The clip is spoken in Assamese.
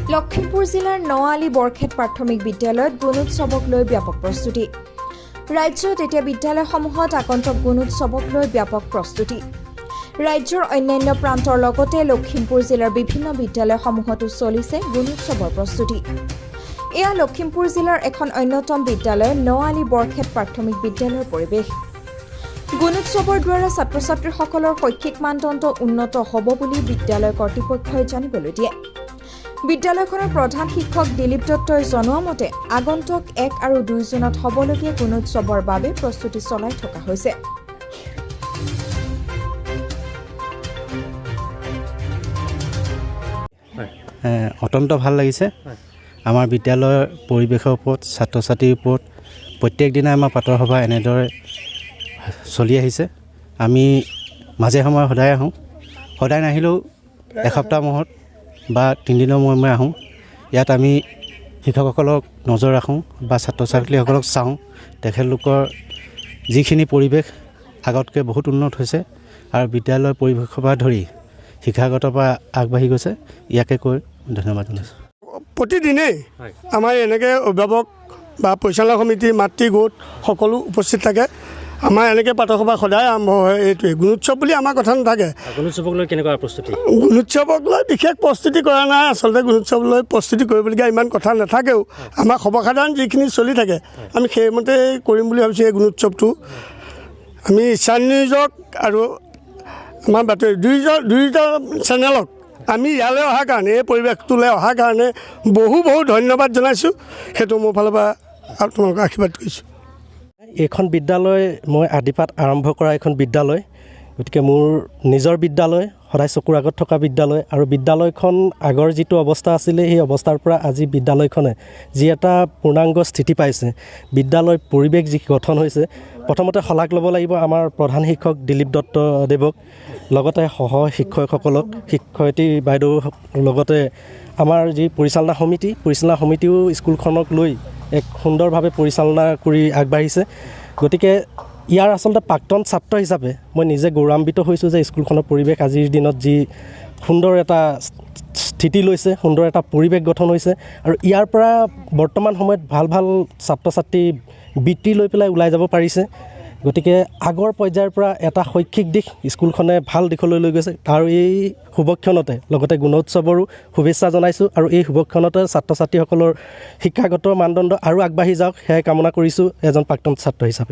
লখিমপুৰ জিলাৰ নআলি বৰখেত প্ৰাথমিক বিদ্যালয়ত গুণোৎসৱক লৈ ব্যাপক প্ৰস্তুতি। ৰাজ্যত এতিয়া বিদ্যালয়সমূহত আগন্তুক গুণোৎসৱক লৈ ব্যাপক প্ৰস্তুতি। ৰাজ্যৰ অন্যান্য প্ৰান্তৰ লগতে লখিমপুৰ জিলাৰ বিভিন্ন বিদ্যালয়সমূহতো চলিছে গুণোৎসৱৰ প্ৰস্তুতি। এয়া লখিমপুৰ জিলাৰ এখন অন্যতম বিদ্যালয় নআলি বৰখেত প্ৰাথমিক বিদ্যালয়ৰ পৰিৱেশ। গুণোৎসৱৰ দ্বাৰা ছাত্ৰ-ছাত্ৰীসকলৰ শৈক্ষিক মানদণ্ড উন্নত হ'ব বুলি বিদ্যালয় কৰ্তৃপক্ষই জানিবলৈ দিয়ে। বিদ্যালয়খনৰ প্ৰধান শিক্ষক দিলীপ দত্তই জনোৱা মতে আগন্তুক 1 আৰু 2 জুনত হ'বলগীয়া গুণোৎসৱৰ বাবে প্ৰস্তুতি চলাই থকা হৈছে। অত্যন্ত ভাল লাগিছে। আমাৰ বিদ্যালয়ৰ পৰিৱেশৰ ওপৰত ছাত্ৰ-ছাত্ৰীৰ ওপৰত প্ৰত্যেক দিনাই আমাৰ পাতৰ সভা এনেদৰে চলি আহিছে। আমি মাজে সময়ে সদায় আহোঁ, সদায় নাহিলেও এসপ্তাহ মূৰত বা 3 দিনৰ মূৰে আহোঁ। ইয়াত আমি শিক্ষকসকলক নজৰ ৰাখোঁ বা ছাত্ৰ ছাত্ৰীসকলক চাওঁ। তেখেতলোকৰ যিখিনি পৰিৱেশ আগতকৈ বহুত উন্নত হৈছে আৰু বিদ্যালয়ৰ পৰিৱেশৰ পৰা ধৰি শিক্ষাগতৰ পৰা আগবাঢ়ি গৈছে। ইয়াকে কৈ ধন্যবাদ জনাইছোঁ। প্ৰতিদিনেই আমাৰ এনেকৈ অভিভাৱক বা পৰিচালনা সমিতি মাতৃ গোট সকলো উপস্থিত থাকে। আমাৰ এনেকৈ পাতৰ সভা সদায় আৰম্ভ হয়। এইটোৱে গুণোৎসৱ বুলি আমাৰ কথা নাথাকে। গুণোৎসৱক লৈ কেনেকুৱা প্ৰস্তুতি? গুণোৎসৱক লৈ বিশেষ প্ৰস্তুতি কৰা নাই। আচলতে গুণোৎসৱ লৈ প্ৰস্তুতি কৰিবলগীয়া ইমান কথা নাথাকেও। আমাৰ সৰ্বসাধাৰণ যিখিনি চলি থাকে আমি সেইমতে কৰিম বুলি ভাবিছোঁ। এই গুণোৎসৱটো আমি ঈশান নিউজক আৰু আমাৰ বাতৰি দুয়োটা চেনেলক আমি ইয়ালৈ অহাৰ কাৰণে, এই পৰিৱেশটোলৈ অহাৰ কাৰণে বহু ধন্যবাদ জনাইছোঁ। সেইটো মোৰ ফালৰ পৰা আপোনালোকক আশীৰ্বাদ কৰিছোঁ। এইখন বিদ্যালয় মই আদিপাত আৰম্ভ কৰা এখন বিদ্যালয়, গতিকে মোৰ নিজৰ বিদ্যালয়, সদায় চকুৰ আগত থকা বিদ্যালয়। আৰু বিদ্যালয়খন আগৰ যিটো অৱস্থা আছিলে সেই অৱস্থাৰ পৰা আজি বিদ্যালয়খনে যি এটা পূৰ্ণাংগ স্থিতি পাইছে, বিদ্যালয়ৰ পৰিৱেশ যি গঠন হৈছে, প্ৰথমতে শলাগ ল'ব লাগিব আমাৰ প্ৰধান শিক্ষক দিলীপ দত্তদেৱক, লগতে সহ শিক্ষকসকলক, শিক্ষয়িত্ৰী বাইদেউ, লগতে আমাৰ যি পৰিচালনা সমিতিও স্কুলখনক লৈ এক সুন্দৰভাৱে পৰিচালনা কৰি আগবাঢ়িছে। গতিকে ইয়াৰ আচলতে প্ৰাক্তন ছাত্ৰ হিচাপে মই নিজে গৌৰৱান্বিত হৈছোঁ যে স্কুলখনৰ পৰিৱেশ আজিৰ দিনত যি সুন্দৰ এটা স্থিতি লৈছে, সুন্দৰ এটা পৰিৱেশ গঠন হৈছে। আৰু ইয়াৰ পৰা বৰ্তমান সময়ত ভাল ছাত্ৰ ছাত্ৰী বৃত্তি লৈ পেলাই ওলাই যাব পাৰিছে। গতিকে আগৰ পৰ্যায়ৰ পৰা এটা শৈক্ষিক দিশ স্কুলখনে ভাল দিশলৈ লৈ গৈছে। আৰু এই শুভক্ষণতে লগতে গুণোৎসৱৰো শুভেচ্ছা জনাইছোঁ। আৰু এই শুভক্ষণতে ছাত্ৰ ছাত্ৰীসকলৰ শিক্ষাগত মানদণ্ড আৰু আগবাঢ়ি যাওক সেয়াই কামনা কৰিছোঁ এজন প্ৰাক্তন ছাত্ৰ হিচাপে।